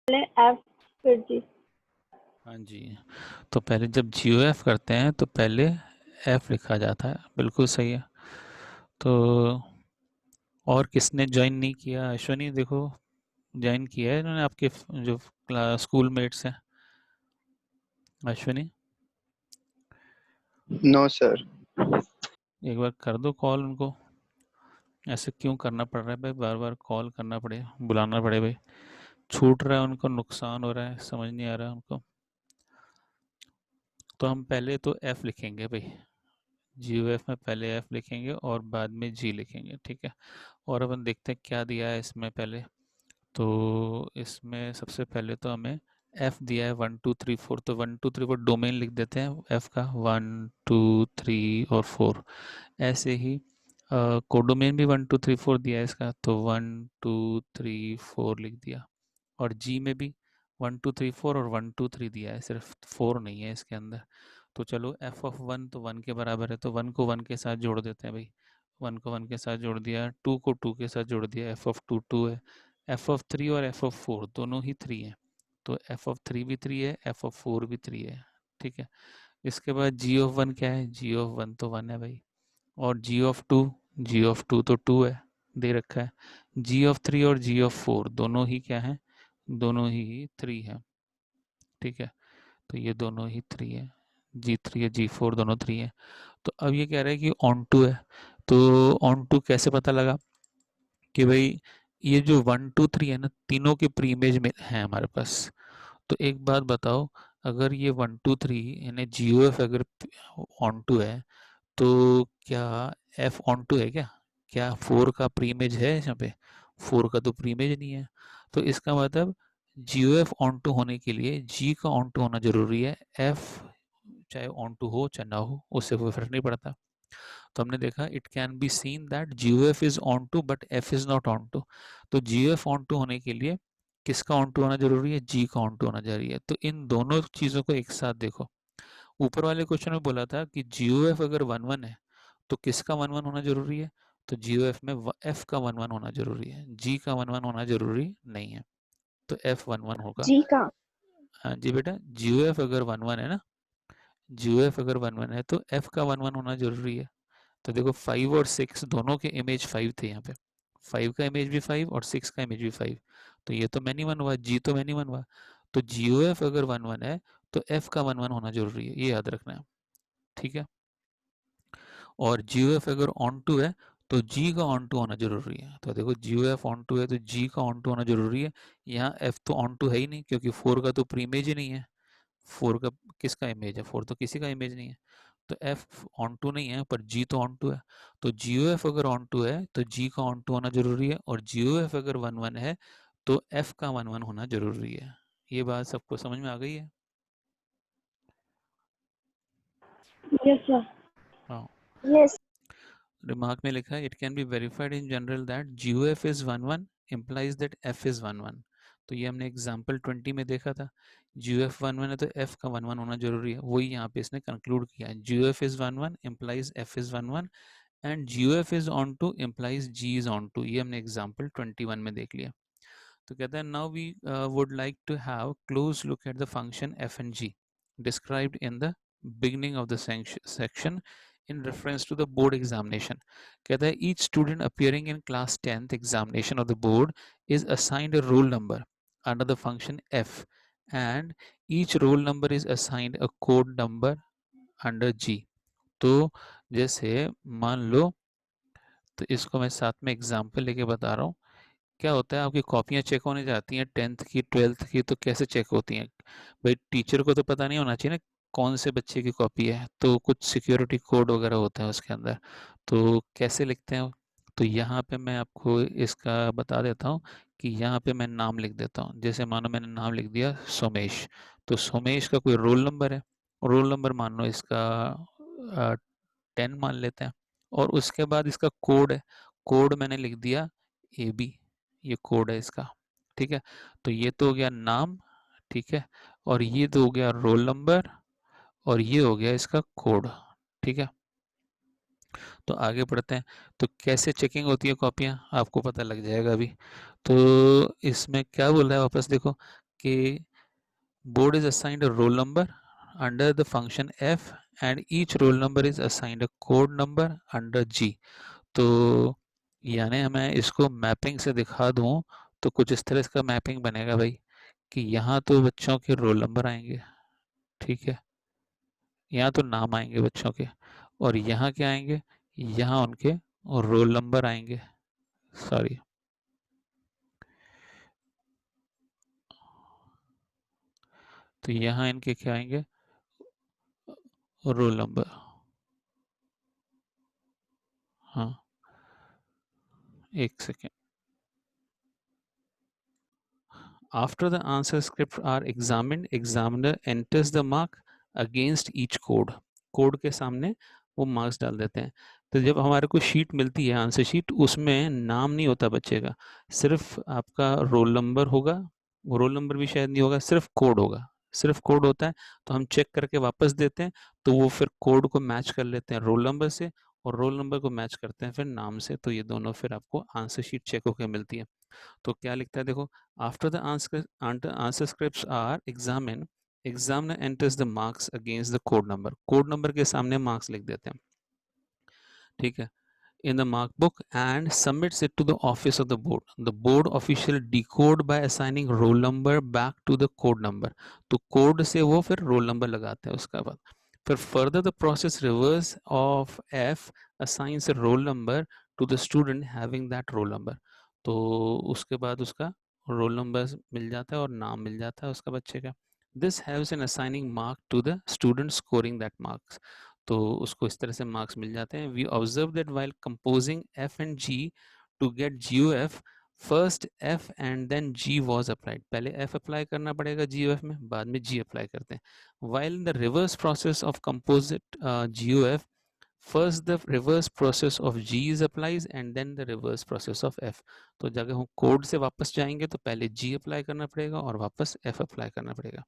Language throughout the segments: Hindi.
पहले एफ फिर जी। हाँ जी, तो पहले जब GOF करते हैं तो पहले F लिखा जाता है, बिल्कुल सही है। तो और किसने ज्वाइन नहीं किया? अश्वनी देखो, ज्वाइन किया है इन्होंने, आपके जो क्लास स्कूल मेट्स हैं। Ashwani, no sir. एक बार कर दो कॉल उनको। ऐसे क्यों करना पड़ रहा है भाई, बार बार कॉल करना पड़े, बुलाना पड़े भाई? छूट रहा है उनको, नुकसान हो रहा है, समझ नहीं आ रहा है उनको। तो हम पहले तो F लिखेंगे भाई, GOF में पहले F लिखेंगे और बाद में G लिखेंगे, ठीक है। और अपन देखते हैं क्या दिया है इसमें पहले। तो इसमें सबसे पहले तो हमें F दिया है 1 2 3 4, तो 1 2 3 4 डोमेन लिख देते हैं F का, 1 2 3 और 4। ऐसे ही कोडोमेन भी 1 2 3 4 दिया है इसका, तो 1 2 3 4 लिख दिया। और जी में भी 1 2 3 4 और 1 2 3 दिया है, सिर्फ 4 नहीं है इसके अंदर। तो चलो F(1) तो 1 के बराबर है, तो 1 को 1 के साथ जोड़ देते हैं भाई। 1 को 1 के साथ जोड़ दिया, 2 को 2 के साथ जोड़ दिया, F(2) 2 है। F(3) और F(4) दोनों ही 3 है, तो F(3) भी 3 है, F(4) भी 3 है, ठीक है। इसके बाद G(1) क्या है? G(1) तो 1 है भाई। और G(2), G(2) तो 2 है, दे रखा है। G(3) और G(4) दोनों ही क्या है? दोनों ही 3 है, ठीक है। तो ये दोनों ही 3 है, G3 या G4 दोनों 3 है। तो अब ये कह रहा है कि ऑन टू है, तो ऑन टू कैसे पता लगा कि भाई ये जो 1 2 3 है ना, तीनों के प्री इमेज में है हमारे पास। तो एक बात बताओ, अगर ये 1 2 3 यानी GOF अगर ऑन टू है, तो क्या F ऑन टू है क्या? क्या 4 का प्री इमेज है यहाँ पे? 4 का तो प्री इमेज नहीं है। तो इसका मतलब GOF ऑन टू होने के लिए G का ऑन टू होना जरूरी है। F चाहे ऑन टू हो चाहे ना हो, उससे कोई फर्क नहीं पड़ता। तो हमने देखा it can be seen that GOF is on to but F is not on to. तो GOF ऑन टू होने के लिए किसका ऑन टू होना जरूरी है? G का ऑन टू होना जरूरी है। तो इन दोनों चीज़ों को एक साथ देखो। ऊपर वाले क्वेश्चन में बोला था कि GOF अगर 1 1 है तो किसका 1 1 होना जरूरी है? तो GOF में F का 1 1 होना जरूरी है, G का 1 1 होना जरूरी नहीं है। तो F 1 1 होगा। जी का। हाँ जी बेटा, GOF अगर 1 1 है ना, GOF अगर 1 1 है तो F का 1 1 होना जरूरी है। तो देखो 5 और 6 दोनों के इमेज 5 थे यहाँ पे, 5 का इमेज भी 5 और 6 का इमेज भी 5। तो ये तो मैनी वन हुआ, G तो मैनी वन हुआ। तो GOF अगर 1 1 है तो F का 1 1 होना जरूरी है, ये याद रखना है, ठीक है। और GOF अगर ऑन टू है तो G का ऑन टू होना जरूरी है। तो देखो GOF ऑन टू है तो G का ऑन टू होना जरूरी है। यहाँ F तो ऑन टू है ही नहीं, क्योंकि 4 का तो प्री इमेज ही नहीं है। 4 का किसका इमेज है? 4 तो किसी का इमेज नहीं है। तो F ऑन टू नहीं है पर G तो ऑन टू है। तो GOF अगर ऑन टू है तो G का ऑन टू होना जरूरी है, और GOF अगर 1 1 है तो F का 1 1 होना जरूरी है। ये बात सबको समझ में आ गई है? Yes sir. हाँ। यस। रिमार्क में लिखा है it can be verified in general that GOF is 1 1 implies that F is 1 1। तो ये हमने एग्जाम्पल 20 में देखा था, GOF 1 1 है तो F का 1 1 होना जरूरी है, वही यहाँ पे इसने कंक्लूड किया है। GOF is 1 1 implies F is 1 1 and GOF is on to implies G is on to। ये हमने एग्जाम्पल 21 में देख लिया। तो कहता है now we would like to have close look at the function F and G described in the beginning of the section in reference to the board examination। कहता है each student appearing in class 10th examination of the board is assigned a roll number under the function f, and each roll number is assigned a code number under G। तो जैसे मान लो, तो इसको मैं साथ में एग्जाम्पल लेके बता रहा हूँ। क्या होता है, आपकी कॉपियाँ चेक होने जाती हैं 10th की 12th की, तो कैसे चेक होती हैं भाई? टीचर को तो पता नहीं होना चाहिए ना कौन से बच्चे की कॉपी है, तो कुछ सिक्योरिटी कोड वगैरह होता है उसके अंदर। तो कैसे लिखते हैं? तो यहाँ पे मैं आपको इसका बता देता हूँ कि यहाँ पे मैं नाम लिख देता हूँ। जैसे मानो मैंने नाम लिख दिया सोमेश, तो सोमेश का कोई रोल नंबर है, रोल नंबर मान लो इसका 10 मान लेते हैं। और उसके बाद इसका कोड है, कोड मैंने लिख दिया AB, ये कोड है इसका, ठीक है। तो ये तो हो गया नाम, ठीक है। और ये तो हो गया रोल नंबर, और ये हो गया इसका कोड, ठीक है। तो आगे बढ़ते हैं। तो कैसे चेकिंग होती है कॉपियाँ, आपको पता लग जाएगा अभी। तो इसमें क्या बोल रहा है वापस देखो, कि board is assigned a roll number under the function f and each roll number is assigned a code number under g. तो यानी मैं इसको मैपिंग से दिखा दूं तो कुछ इस तरह इसका मैपिंग बनेगा भाई कि यहाँ तो बच्चों के रोल नंबर आएंगे, ठीक है, यहाँ तो नाम आएंगे बच्चों के, और यहाँ क्या आएंगे, यहाँ उनके रोल नंबर आएंगे, सॉरी, तो यहाँ इनके क्या आएंगे, रोल नंबर। हाँ, एक second. After the answer scripts are examined, examiner enters the mark against each code. Code के सामने वो मार्क्स डाल देते हैं। तो जब हमारे को शीट मिलती है, आंसर शीट, उसमें नाम नहीं होता बच्चे का, सिर्फ आपका रोल नंबर होगा, वो रोल नंबर भी शायद नहीं होगा, सिर्फ कोड होगा, सिर्फ कोड होता है। तो हम चेक करके वापस देते हैं, तो वो फिर कोड को मैच कर लेते हैं रोल नंबर से, और रोल नंबर को मैच करते हैं फिर नाम से। तो ये दोनों फिर आपको आंसर शीट चेक होकर मिलती है। तो क्या लिखता है देखो, after the answer scripts are examine, examiner enters the marks against the code number के सामने मार्क्स लिख देते हैं, ठीक है, in the mark book and submits it to the office of the board. The board official decode by assigning roll number back to the code number. तो कोड से वो फिर रोल नंबर लगाते हैं। उसका बाद फिर further the process reverse of F assigns a roll number to the student having that roll number. तो उसके बाद उसका रोल नंबर मिल जाता है और नाम मिल जाता है उसका बच्चे का। This helps in assigning mark to the student scoring that marks. तो उसको इस तरह से मार्क्स मिल जाते हैं। We observe that while composing F and G to get GOF, first F and then G was applied. पहले एफ अप्लाई करना पड़ेगा GOF में, बाद में जी अप्लाई करते हैं। While in the reverse process of composite GOF, first the reverse process of G is applies and then the reverse process of F. तो जब हम कोड से वापस जाएंगे तो पहले जी अप्लाई करना पड़ेगा और वापस एफ अप्लाई करना पड़ेगा।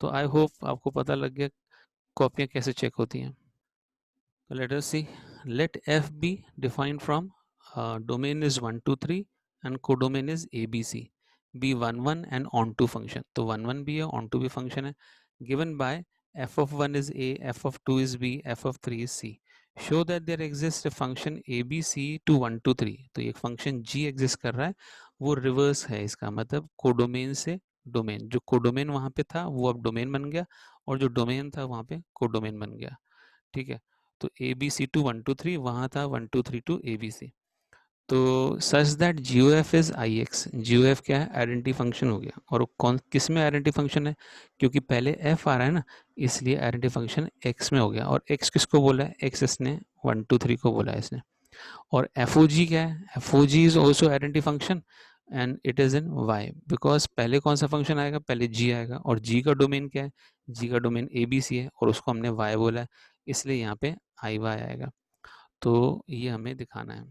तो आई होप आपको पता लग गया कॉपियाँ कैसे चेक होती हैं। So let us see. Let F be defined from domain is 1, 2, 3 and codomain is ABC. Be 1, 1 and onto function. तो 1, 1 भी है, onto भी function है. Given by f of 1 is A, f of 2 is B, f of 3 is C. Show that there exists a function ABC to 1, 2, 3. तो एक function G exist कर रहा है, वो reverse है, इसका मतलब codomain से डोमेन, जो कोडोमेन वहाँ पे था वो अब डोमेन बन गया, और जो डोमेन था वहाँ पे कोडोमेन बन गया, ठीक है। तो ABC टू 1, 2, 3 वहाँ था 1, 2, 3 टू ABC। तो such that GOF is IX। GOF क्या है, आइडेंटिटी फंक्शन हो गया। और कौन किस में आइडेंटिटी फंक्शन है, क्योंकि पहले F आ रहा है ना, इसलिए आइडेंटिटी फंक्शन X में हो गया। और X किसको बोला है, X इसने 1, 2, 3 को बोला है इसने। और FOG क्या है, FOG is also identity function and it is in Y, because पहले कौन सा फंक्शन आएगा, पहले G आएगा। और G का डोमेन क्या है, G का डोमेन ABC है और उसको हमने Y बोला है, इसलिए यहाँ पे IY आएगा। तो ये हमें दिखाना है।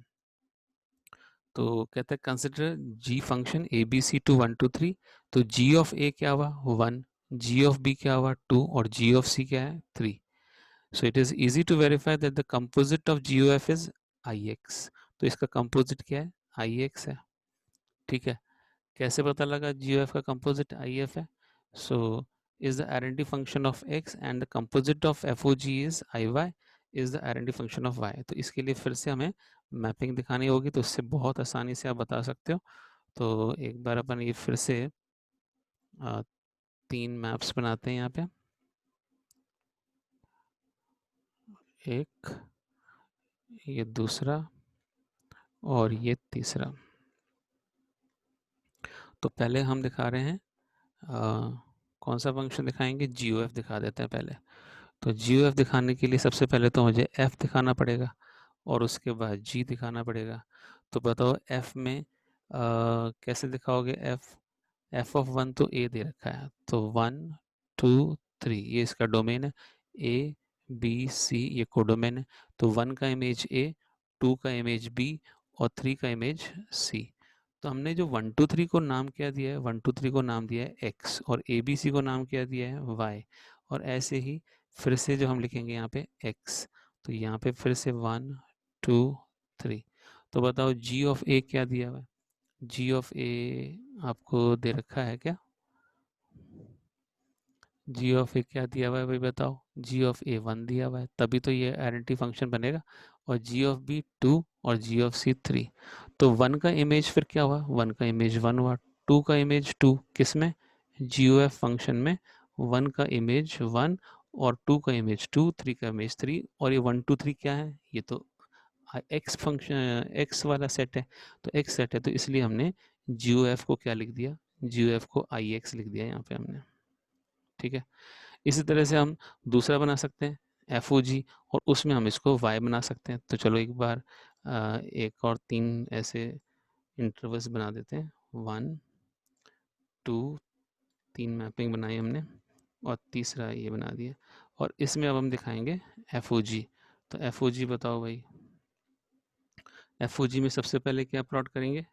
तो कहते हैं consider G function ABC to 1, 2, 3। तो G ऑफ A क्या हुआ 1, G ऑफ B क्या हुआ 2 और G ऑफ C क्या है 3। So it is easy to verify that the composite of GOF is IX। तो इसका कंपोजिट क्या है, IX है, ठीक है। कैसे पता लगा GOF का कंपोजिट IF है, सो is the identity function of X and the composite of FOG is IY is the identity function of Y। तो इसके लिए फिर से हमें मैपिंग दिखानी होगी, तो उससे बहुत आसानी से आप बता सकते हो। तो एक बार अपन ये फिर से 3 मैप्स बनाते हैं यहाँ पे, एक, ये दूसरा और ये तीसरा। तो पहले हम दिखा रहे हैं कौन सा फंक्शन दिखाएंगे, GOF दिखा देते हैं पहले। तो GOF दिखाने के लिए सबसे पहले तो मुझे F दिखाना पड़ेगा और उसके बाद G दिखाना पड़ेगा। तो बताओ F में कैसे दिखाओगे F ऑफ 1 तो A दे रखा है, तो 1, 2, 3 ये इसका डोमेन है, A B C ये कोडोमेन है। तो 1 का इमेज A, 2 का इमेज B और 3 का इमेज C। तो हमने जो 1, 2, 3 को नाम क्या दिया है, 1, 2, 3 को नाम दिया है X और ABC को नाम क्या दिया है Y। और ऐसे ही फिर से जो हम लिखेंगे यहाँ पे X, तो यहाँ पे फिर से 1, 2, 3। तो बताओ G ऑफ A क्या दिया हुआ है, G ऑफ A आपको दे रखा है क्या, जी ऑफ ए क्या दिया हुआ है भाई बताओ, जी ऑफ ए 1 दिया हुआ है, तभी तो ये आइडेंटिटी फंक्शन बनेगा। और जी ऑफ बी 2 और जी ऑफ सी 3। तो 1 का इमेज फिर क्या हुआ, 1 का इमेज 1 हुआ, 2 का इमेज 2 किस में, जी ओ एफ फंक्शन में। 1 का इमेज 1 और 2 का इमेज 2, 3 का इमेज 3। और ये 1 2 3 क्या है, ये तो एक्स फंक्शन एक्स वाला सेट है। तो एक्स सेट है तो इसलिए हमने जी ओ एफ को क्या लिख दिया, जी ओ एफ को आई एक्स लिख दिया यहाँ पे हमने। ठीक है, इसी तरह से हम दूसरा बना सकते हैं एफ ओ जी, और उसमें हम इसको वाई बना सकते हैं। तो चलो एक बार एक और 3 ऐसे इंटरवल्स बना देते हैं, 1 2, 3 मैपिंग बनाई हमने, और तीसरा ये बना दिया। और इसमें अब हम दिखाएंगे एफ ओ जी। तो एफ ओ जी बताओ भाई, एफ ओ जी में सबसे पहले क्या प्लॉट करेंगे,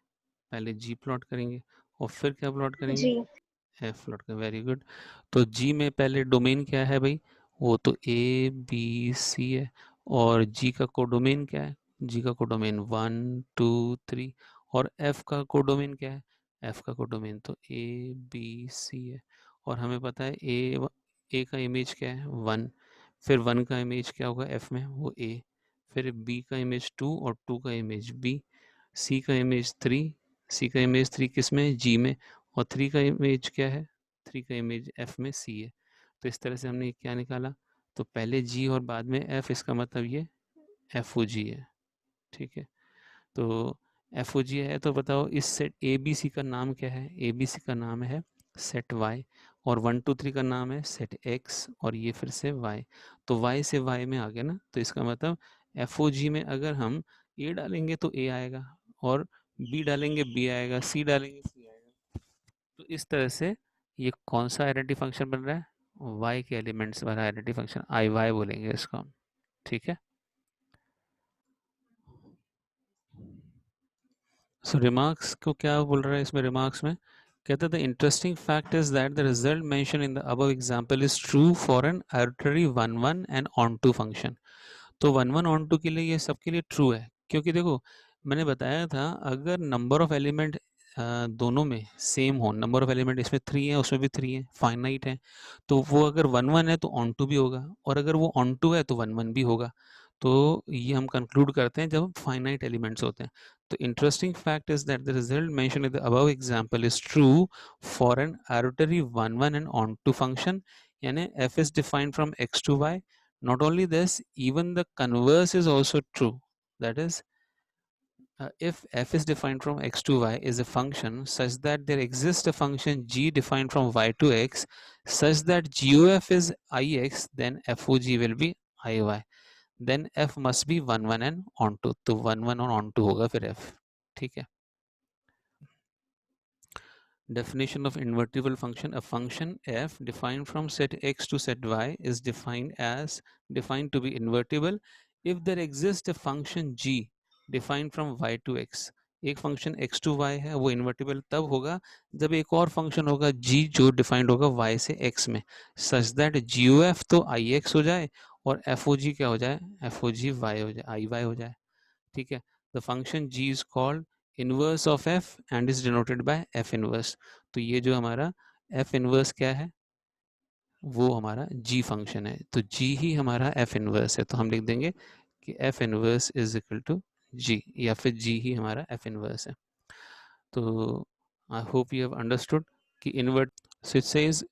पहले जी प्लॉट करेंगे और फिर क्या प्लॉट करेंगे, जी। एफ प्लॉट का, वेरी गुड। तो जी में पहले डोमेन क्या है भाई, वो तो ए बी सी है। और जी का कोडोमेन क्या है, जी का कोडोमेन 1 2 3। और एफ का कोडोमेन क्या है, एफ का कोडोमेन तो ए बी सी है। और हमें पता है ए का इमेज क्या है 1, फिर 1 का इमेज क्या होगा एफ में, वो ए, फिर बी का इमेज 2 और 2 का इमेज बी, सी का इमेज 3, सी का इमेज 3 किस में, जी में। और 3 का इमेज क्या है, 3 का इमेज एफ में सी है। तो इस तरह से हमने क्या निकाला, तो पहले जी और बाद में एफ, इसका मतलब ये एफ ओ जी है। ठीक है, तो एफ ओ जी है, तो बताओ इस सेट ए बी सी का नाम क्या है, ए बी सी का नाम है सेट वाई, और 1 2 3 का नाम है सेट एक्स, और ये फिर से वाई। तो वाई से वाई में आ गया ना, तो इसका मतलब एफ ओ जी में अगर हम ए डालेंगे तो ए आएगा, और बी डालेंगे बी आएगा, सी डालेंगे सी आएगा। तो इस तरह से ये कौन सा आइडेंटिटी फंक्शन बन रहा है, वाई के एलिमेंट्स वाला आइडेंटिटी फंक्शन, आई वाई बोलेंगे इसको हम। ठीक है, सो रिमार्क्स को क्या बोल रहा है इसमें, रिमार्क्स में कहते हैं the interesting fact is that the result mention in the above example is true for an arbitrary 1 1 and on to function. तो 1 1 ऑन टू के लिए ये सबके लिए ट्रू है, क्योंकि देखो मैंने बताया था अगर नंबर ऑफ एलिमेंट दोनों में सेम हो, नंबर ऑफ एलिमेंट इसमें 3 है उसमें भी 3 है, फाइनाइट है, तो वो अगर 1 1 है तो ऑन टू भी होगा, और अगर वो ऑन टू है तो 1 1 भी होगा। तो ये हम कंक्लूड करते हैं जब फाइनाइट एलिमेंट्स होते हैं। तो interesting fact is that the result mention in the above example is true for an arbitrary 1 1 and on to function, यानी f is defined from x to y. Not only this, even the converse is also true. That is, if f is defined from x to y is a function such that there exists a function g defined from y to x such that gof is ix, then fog will be iy. Then f must be 1 1 and onto. तो 1 1 और onto होगा फिर f. ठीक है, definition of invertible function, a function f defined from set x to set y is defined to be invertible if there exists a function g defined from y to x. एक फंक्शन x to y है वो इन्वर्टिबल तब होगा जब एक और फंक्शन होगा g जो डिफाइंड होगा y से x में, सच दैट gof तो ix हो जाए और fog क्या हो जाए, fog y हो जाए, iy हो जाए। ठीक है, the function g is called inverse of f and is denoted by f inverse. तो ये जो हमारा f इनवर्स क्या है, वो हमारा g फंक्शन है, तो g ही हमारा f इनवर्स है। तो हम लिख देंगे कि f inverse is equal to g, या फिर g ही हमारा f इनवर्स है। तो I hope you have understood कि invert, so it says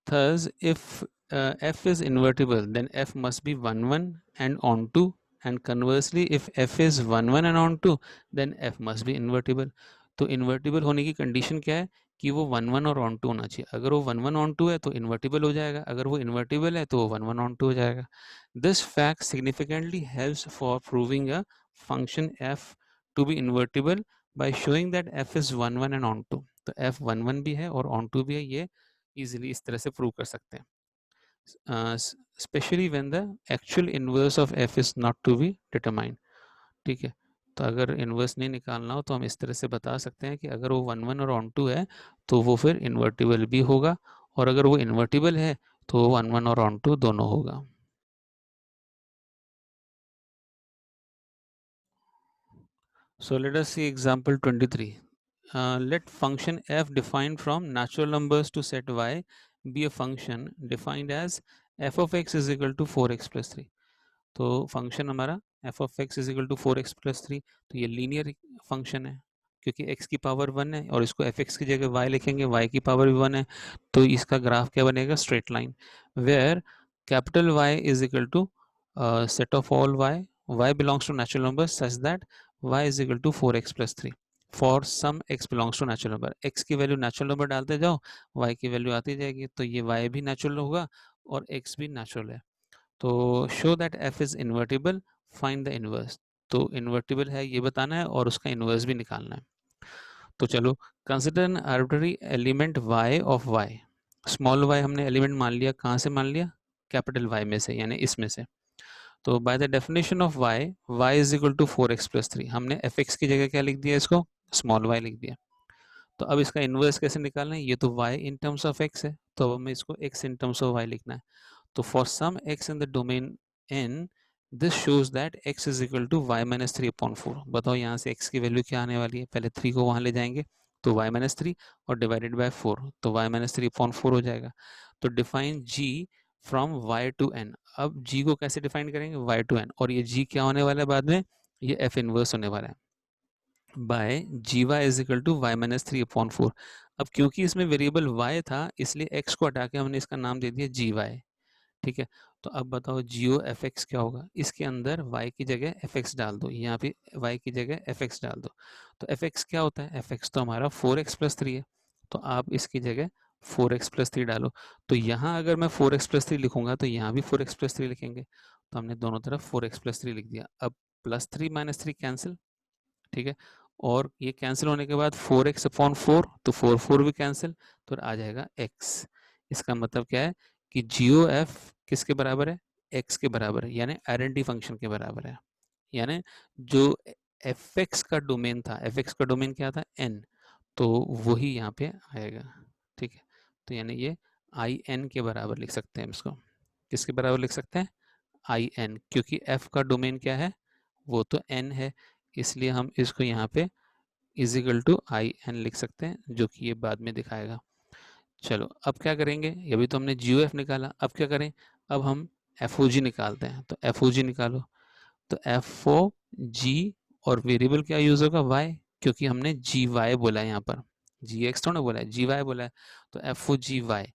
thus if f is invertible then f must be 1 1 and onto, and conversely if f is 1 1 and onto then f must be invertible. तो इन्वर्टिबल होने की कंडीशन क्या है कि वो 1 1 और ऑन टू होना चाहिए, अगर वो 1 1 ऑन टू है तो इन्वर्टिबल हो जाएगा, अगर वो इन्वर्टिबल है तो वो 1 1 ऑन टू हो जाएगा। This fact significantly helps for proving a function f to be invertible by showing that f is 1 1 and on to. तो f 1 1 भी है और ऑन टू भी है, ये इजीली इस तरह से प्रूव कर सकते हैं, specially when the actual inverse of F is not to be determined. ठीक है, तो अगर इनवर्स नहीं निकालना हो तो हम इस तरह से बता सकते हैं कि अगर वो 1 1 और ऑन टू है तो वो फिर इन्वर्टिबल भी होगा, और अगर वो इन्वर्टिबल है तो 1 1 और ऑन टू दोनों होगा। So let us see example 23. let function f defined from natural numbers to set y be a function defined as f of x is equal to 4x plus 3. तो फंक्शन हमारा f of x is equal to 4x plus 3, तो ये लीनियर फंक्शन है क्योंकि x की पावर 1 है और इसको fx की जगह y लिखेंगे, y की पावर भी 1 है, तो इसका ग्राफ क्या बनेगा, straight line, where capital Y is equal to set of all y belongs to natural numbers such that y is equal to 4x plus 3 for some x belongs to natural number. x की वैल्यू नेचुरल नंबर डालते जाओ, y की वैल्यू आती जाएगी, तो ये y भी नेचुरल होगा और x भी नेचुरल है. तो show that f is invertible, find the inverse. तो इन्वर्टिबल है ये बताना है और उसका इनवर्स भी निकालना है. तो चलो, consider N arbitrary element y of y. Small y हमने एलिमेंट मान लिया, कहाँ से मान लिया, कैपिटल Y में से, यानी इसमें से. तो by the definition of y is equal to 4x plus 3, हमने fx की जगह क्या लिख दिया, इसको स्मॉल y लिख दिया. तो अब इसका इन्वर्स कैसे निकालना है, ये तो y in terms of x है, तो अब हमें इसको x in terms of y लिखना है. तो for some x in the domain n, this shows that x is equal to y minus 3/4. बताओ यहाँ से x की वैल्यू क्या आने वाली है, पहले 3 को वहाँ ले जाएंगे तो y माइनस 3 और डिवाइडेड बाय 4, तो y माइनस 3/4 हो जाएगा. तो define g from y to n. अब g को कैसे डिफाइन करेंगे, y टू n, और ये g क्या होने वाला है बाद में, ये f इनवर्स होने वाला है by G Y is equal to Y minus 3/4. अब क्योंकि इसमें वेरिएबल y था इसलिए x को हटा के हमने इसका नाम दे दिया जी वाई. ठीक है, तो अब बताओ जियो एफ एक्स क्या होगा, इसके अंदर y की जगह एफ एक्स डाल दो, यहाँ पे y की जगह एफ एक्स डाल दो. तो एफ एक्स क्या होता है, एफ एक्स तो हमारा 4x प्लस 3 है, तो आप इसकी जगह 4x प्लस 3 डालो. तो यहाँ अगर मैं 4x प्लस 3 लिखूंगा तो यहाँ भी 4x प्लस 3 लिखेंगे, तो हमने दोनों तरफ 4x प्लस 3 लिख दिया. अब प्लस 3 माइनस 3 कैंसिल, ठीक है, और ये कैंसिल होने के बाद 4x/4, तो 4 भी कैंसिल, तो आ जाएगा x. इसका मतलब क्या है कि जियो एफ किसके बराबर है, x के बराबर है, यानी आइडेंटिटी फंक्शन के बराबर है. यानी जो एफ एक्स का डोमेन था, एफ एक्स का डोमेन क्या था, n, तो वही यहाँ पे आएगा. ठीक है, तो यानी ये आई एन के बराबर लिख सकते हैं इसको. किसके बराबर लिख सकते हैं, आई एन, क्योंकि f का डोमेन क्या है, वो तो n है, इसलिए हम इसको यहाँ पे is equal to I N लिख सकते हैं, जो कि ये बाद में दिखाएगा. चलो अब क्या करेंगे, अभी तो हमने जी एफ निकाला, अब क्या करें, अब हम एफ ओ जी निकालते हैं. तो एफ ओ जी निकालो, तो एफ ओ जी और वेरिएबल क्या यूज होगा, वाई, क्योंकि हमने जी वाई बोला है, यहाँ पर जी एक्स थोड़ा बोला है, जी वाई बोला है, तो एफ ओ जी वाई,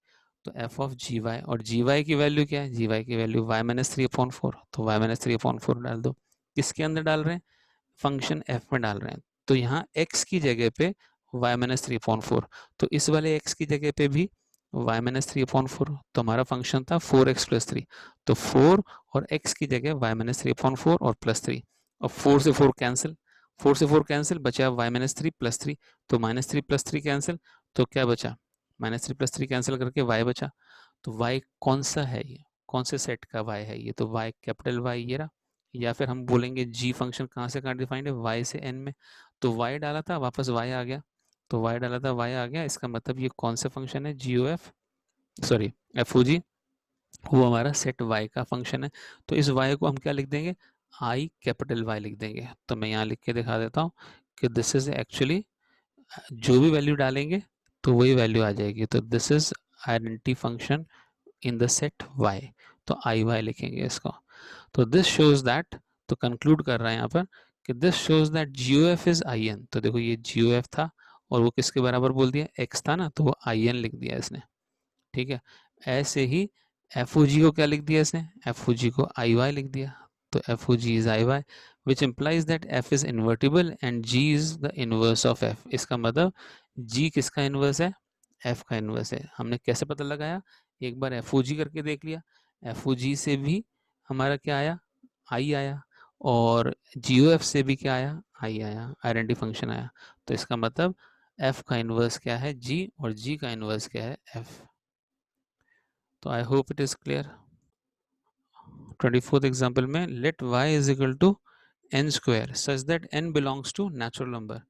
तो एफ ऑफ जी वाई, और जी वाई की वैल्यू क्या है, जी वाई की वैल्यू वाई माइनस 3/4, तो वाई माइनस 3/4 डाल दो. किसके अंदर डाल रहे हैं, फंक्शन f में डाल रहे हैं, तो यहाँ x की जगह पे y माइनस 3/4, तो इस वाले x की जगह पे भी y माइनस 3/4, तो हमारा फंक्शन था 4x प्लस 3, तो 4 और x की जगह y माइनस 3/4 और प्लस 3. अब 4 से 4 कैंसिल, 4 से 4 कैंसिल, बचा y माइनस 3 प्लस 3, तो माइनस 3 प्लस 3 कैंसिल, तो क्या बचा, माइनस 3 प्लस 3 कैंसिल करके y बचा. तो y कौन सा है, ये कौन से सेट का y है, ये तो y कैपिटल Y ये रहा. या फिर हम बोलेंगे g फंक्शन कहाँ से कहाँ डिफाइंड है, y से n में, तो y डाला था वापस y आ गया, तो y डाला था y आ गया, इसका मतलब ये कौन सा फंक्शन है, G O F, sorry F O G, वो हमारा सेट y का फंक्शन है. तो इस y को हम क्या लिख देंगे, आई कैपिटल Y लिख देंगे. तो मैं यहाँ लिख के दिखा देता हूँ कि दिस इज एक्चुअली, जो भी वैल्यू डालेंगे तो वही वैल्यू आ जाएगी. तो this is identity function in the set y, तो आई वाई लिखेंगे इसको. तो दिस शोज दैट, तो कंक्लूड कर रहा है यहाँ पर कि this shows that G O F is I N. तो देखो ये जी ओ एफ था और वो किसके बराबर बोल दिया, एक्स था ना, तो वो आई एन लिख दिया इसने. ठीक है, ऐसे ही एफ ओ जी को क्या लिख दिया इसने, एफ ओ जी को आई वाई लिख दिया, तो F O G is I Y, which implies that F is invertible and G is the inverse of F. इसका मतलब जी किसका इनवर्स है, एफ का इनवर्स है. हमने कैसे पता लगाया, एक बार एफ ओ जी करके देख लिया, एफ ओ जी से भी हमारा क्या आया, आई आया, और जी ओ एफ से भी क्या आया, आई आया, आइडेंटिटी फंक्शन आया. तो इसका मतलब एफ का इनवर्स क्या है, जी, और जी का इनवर्स क्या है, एफ. तो I hope it is clear. 24th example में let y is equal to n square such that n belongs to natural number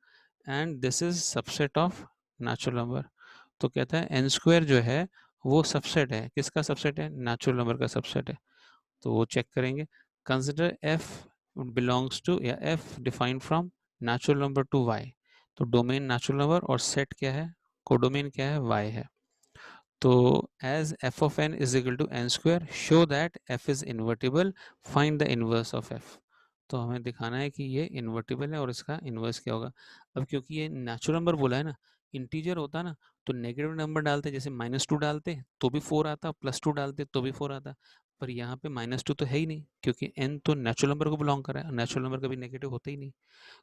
and this is subset of natural number. तो कहता है n स्क्वायर जो है वो सबसेट है, किसका सबसेट है, नेचुरल नंबर का सबसेट है. तो वो चेक करेंगे, कंसिडर f बिलोंग्स टू या f defined from natural number to y. तो डोमेन नेचुरल नंबर और सेट क्या है, कोडोमेन क्या है, y है। तो as f of n is equal to n square, show that f is invertible, find the inverse of f। तो हमें दिखाना है कि ये इन्वर्टिबल है और इसका इनवर्स क्या होगा। अब क्योंकि ये नेचुरल नंबर बोला है ना, इंटीजर होता ना तो नेगेटिव नंबर डालते, जैसे -2 डालते तो भी 4 आता, +2 डालते तो भी 4 आता, पर यहाँ पे -2 तो है ही नहीं, क्योंकि n तो नेचुरल नंबर को बिलोंग कर रहा है, नेचुरल नंबर कभी नेगेटिव होता ही नहीं।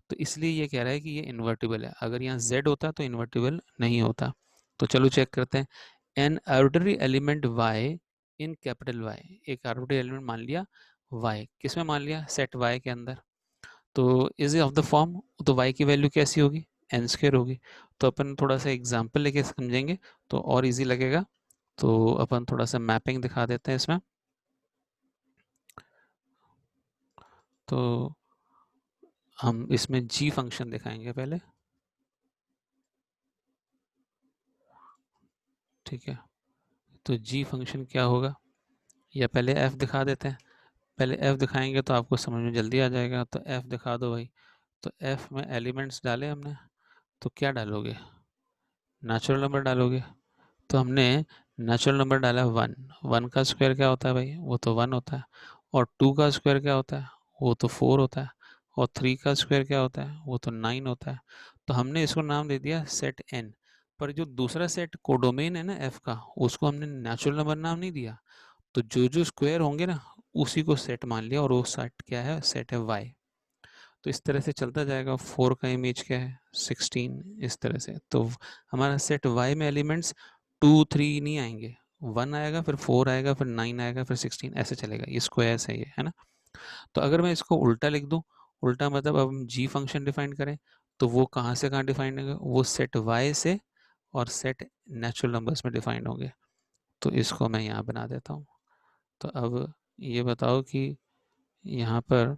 तो इसलिए ये कह रहा है कि ये इन्वर्टिबल है। अगर यहाँ z होता तो इन्वर्टिबल नहीं होता। तो चलो चेक करते हैं। N arbitrary element y in capital Y, एक आर्बिट्ररी एलिमेंट मान लिया y, किस में मान लिया, सेट y के अंदर। तो इज ऑफ द फॉर्म, तो y की वैल्यू कैसी होगी, n स्क्वायर होगी। तो अपन थोड़ा सा एग्जाम्पल लेके समझेंगे तो और इजी लगेगा। तो अपन थोड़ा सा मैपिंग दिखा देते हैं इसमें। तो हम इसमें g फंक्शन दिखाएंगे पहले, ठीक है। तो g फंक्शन क्या होगा, या पहले f दिखा देते हैं। पहले f दिखाएंगे तो आपको समझ में जल्दी आ जाएगा। तो f दिखा दो भाई। तो f में एलिमेंट्स डाले हमने, तो क्या डालोगे, नेचुरल नंबर डालोगे। तो हमने नेचुरल नंबर डाला 1, 1 का स्क्वायर क्या होता है भाई, वो तो 1 होता है। और 2 का स्क्वायर क्या होता है, वो तो 4 होता है। और 3 का स्क्वायर क्या होता है, वो तो 9 होता है। तो हमने इसको नाम दे दिया सेट n। पर जो दूसरा सेट कोडोमेन है ना f का, उसको हमने नेचुरल नंबर नाम नहीं दिया। तो जो जो स्क्वायर होंगे ना, उसी को सेट मान लिया, और वो सेट क्या है, सेट है y। तो इस तरह से चलता जाएगा। 4 का इमेज क्या है, 16, इस तरह से। तो हमारा सेट y में एलिमेंट्स 2 3 नहीं आएंगे, 1 आएगा, फिर 4 आएगा, फिर 9 आएगा, फिर 16, ऐसे चलेगा। ये स्क्वायर्स है ये, है ना। तो अगर मैं इसको उल्टा लिख दूं, उल्टा मतलब अब हम g फंक्शन डिफाइन करें, तो वो कहाँ से कहाँ डिफाइंड होंगे, वो सेट y से और सेट नेचुरल नंबर्स में डिफाइंड होंगे। तो इसको मैं यहाँ बना देता हूँ। तो अब ये बताओ कि यहाँ पर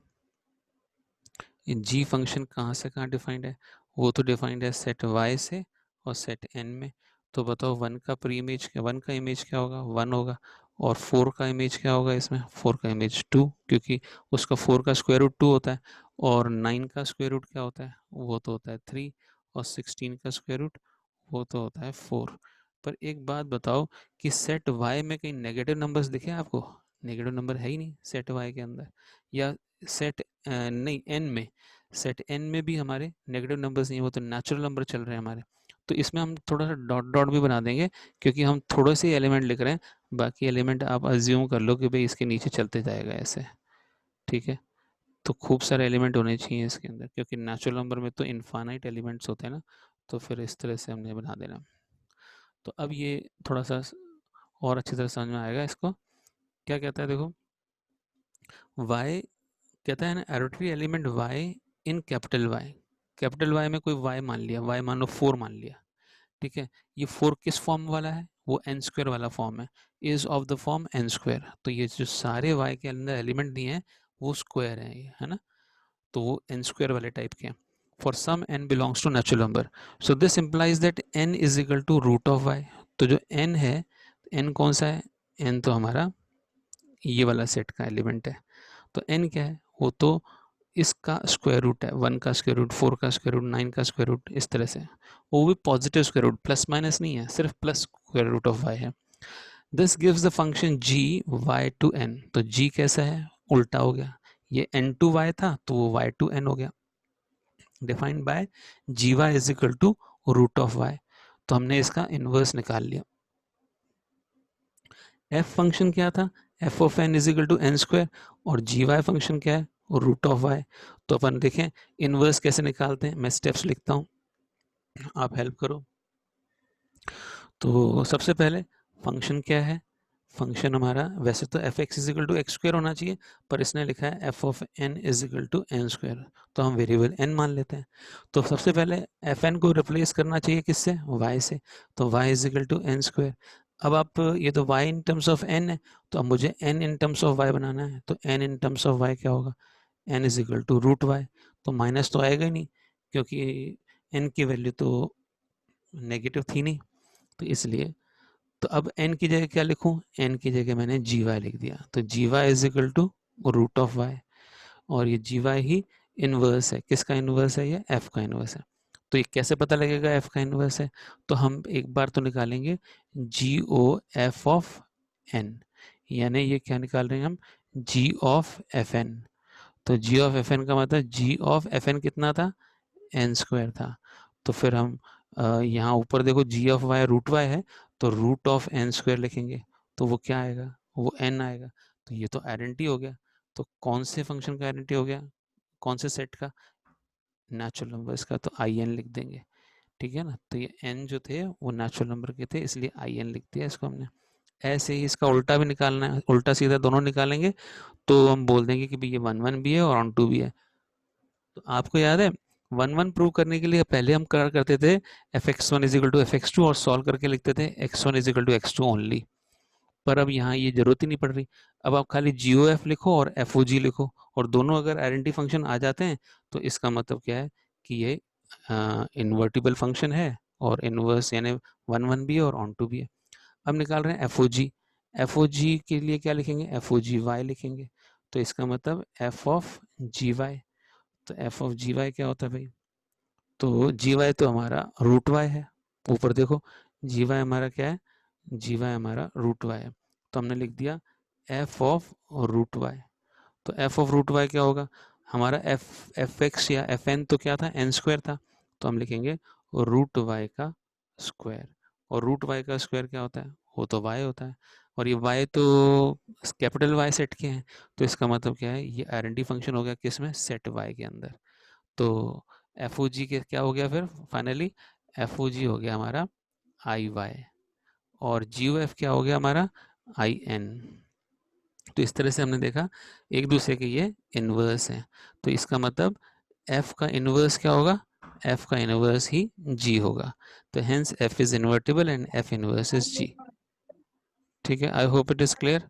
जी फंक्शन कहाँ से कहाँ डिफाइंड है, वो तो डिफाइंड है सेट y से और सेट n में। तो बताओ 1 का प्री इमेज क्या, 1 का इमेज क्या होगा, 1 होगा। और 4 का इमेज क्या होगा इसमें, 4 का इमेज 2, क्योंकि उसका 4 का स्क्वायर रूट 2 होता है। और 9 का स्क्वायर रूट क्या होता है, वो तो होता है 3। और 16 का स्क्वायर रूट, वो तो होता है 4। पर एक बात बताओ कि सेट y में कहीं नेगेटिव नंबर्स दिखे आपको, नेगेटिव नंबर है ही नहीं सेट y के अंदर। या सेट नहीं, n में, सेट n में भी हमारे नेगेटिव नंबर्स नहीं है, वो तो नेचुरल नंबर चल रहे हैं हमारे। तो इसमें हम थोड़ा सा डॉट डॉट भी बना देंगे, क्योंकि हम थोड़े से एलिमेंट लिख रहे हैं, बाकी एलिमेंट आप अज्यूम कर लो कि भाई इसके नीचे चलते जाएगा ऐसे, ठीक है। तो खूब सारे एलिमेंट होने चाहिए इसके अंदर, क्योंकि नेचुरल नंबर में तो इनफाइनाइट एलिमेंट्स होते हैं ना। तो फिर इस तरह से हमने बना देना। तो अब ये थोड़ा सा और अच्छी तरह समझ में आएगा इसको। क्या कहता है देखो, y कहता है ना, arbitrary element y in capital Y। Capital Y में कोई y मान लिया, y मान लो 4 मान लिया, ठीक है। ये 4 किस फॉर्म वाला है, वो n स्क्वायर वाला फॉर्म है, is of the form n square. तो ये जो सारे y के अंदर एलिमेंट दिए हैं वो स्क्वायर है ये, है ना। तो वो n स्क्वायर वाले टाइप के हैं। For some n belongs to natural number, so this implies that n is equal to root of y। तो जो n है, n कौन सा है, n तो हमारा ये वाला सेट का एलिमेंट है। तो n क्या है, वो तो इसका स्क्वायर रूट है, 1 का स्क्वायर रूट, 4 का स्क्वायर रूट, 9 का स्क्वायर रूट, इस तरह से। वो भी positive square root, plus minus नहीं है, सिर्फ plus square root of y है। This gives the function g y to n। तो g कैसा है, उल्टा हो गया, ये n टू y था तो वो y टू n हो गया, defined by G Y is equal to root of y। तो हमने इसका इनवर्स निकाल लिया। f फंक्शन क्या था, f of n is equal to n square, और जी वाई फंक्शन क्या है, रूट ऑफ y। तो अपन देखें इनवर्स कैसे निकालते हैं, मैं स्टेप्स लिखता हूँ, आप हेल्प करो। तो सबसे पहले फंक्शन क्या है, फंक्शन हमारा वैसे तो F X is equal to X square होना चाहिए, पर इसने लिखा है F of N is equal to N square, तो हम वेरिएबल एन मान लेते हैं। तो सबसे पहले एफ एन को रिप्लेस करना चाहिए किससे, वाई से। तो Y is equal to N square. अब आप ये तो y in terms of n है, तो अब मुझे n in terms of y बनाना है। तो n in terms of y क्या होगा, n is equal to root Y. तो माइनस तो आएगा ही नहीं, क्योंकि n की वैल्यू तो नेगेटिव थी नहीं, तो इसलिए। तो अब n की जगह क्या लिखूं, n की जगह मैंने जी वाई लिख दिया। तो G Y is equal to root of Y, और ये जी वाई ही इनवर्स है, किसका इनवर्स है, ये f का इनवर्स है। तो ये कैसे पता लगेगा एफ का इनवर्स है? तो हम एक बार तो निकालेंगे जी ओ एफ ऑफ एन, यानी ये क्या निकाल रहे हैं हम, जी ऑफ एफ एन। तो जी ऑफ एफ एन का मतलब जी ऑफ एफ एन कितना था, एन स्क्वायर था। तो फिर हम यहाँ ऊपर देखो जी ऑफ वाई रूट वाई है, तो रूट ऑफ एन स्क्वायर लिखेंगे, तो वो क्या आएगा, वो एन आएगा। तो ये तो आइडेंटिटी हो गया। तो कौन से फंक्शन का आइडेंटिटी हो गया, कौन से सेट का, नेचुरल नंबर्स का, तो आई एन लिख देंगे। ठीक है ना, तो ये एन जो थे वो नेचुरल नंबर के थे, इसलिए आई एन लिख दिया इसको हमने। ऐसे ही इसका उल्टा भी निकालना है, उल्टा सीधा दोनों निकालेंगे, तो हम बोल देंगे कि भाई ये 1 1 भी है और ऑन 2 भी है। तो आपको याद है 1 1 प्रूव करने के लिए पहले हम क्या करते थे, F X one equal to F X two और सॉल्व करके लिखते थे X one equal to X two only. पर अब यहाँ ये जरूरत ही नहीं पड़ रही। अब आप खाली जी ओ एफ लिखो और एफ ओ जी लिखो, और दोनों अगर आइडेंटिटी फंक्शन आ जाते हैं तो इसका मतलब क्या है कि ये इन्वर्टिबल फंक्शन है, और इनवर्स यानी 1 1 भी है और ऑन टू भी है। अब निकाल रहे हैं एफ ओ जी। एफ ओ जी के लिए क्या लिखेंगे, एफ ओ जी वाई लिखेंगे। तो इसका मतलब एफ ऑफ जी वाई। तो एफ ऑफ जी वाई क्या होता है भाई, तो जी वाई तो हमारा रूट वाई है, ऊपर देखो जी वाई हमारा क्या है, जी वाई हमारा रूट वाई है। तो हमने लिख दिया एफ ऑफ रूट वाई। तो एफ ऑफ रूट वाई क्या होगा, हमारा एफ एक्स या एफ एन तो क्या था, एन स्क्वायर था। तो हम लिखेंगे रूट वाई का स्क्वायर। और रूट वाई का स्क्वायर क्या होता है, वो तो वाई होता है, और ये वाई तो कैपिटल वाई सेट के हैं। तो इसका मतलब क्या है, ये आइडेंटिटी फंक्शन हो गया किस में, सेट वाई के अंदर। तो एफ ओ जी के क्या हो गया फिर फाइनली, एफ ओ जी हो गया हमारा आई वाई, और जी ओ एफ क्या हो गया हमारा, आई एन। तो इस तरह से हमने देखा एक दूसरे के ये इन्वर्स हैं। तो इसका मतलब एफ का इन्वर्स क्या होगा, एफ का इन्वर्स ही जी होगा। तो hence F is invertible and F inverse is G. ठीक है, I hope it is clear.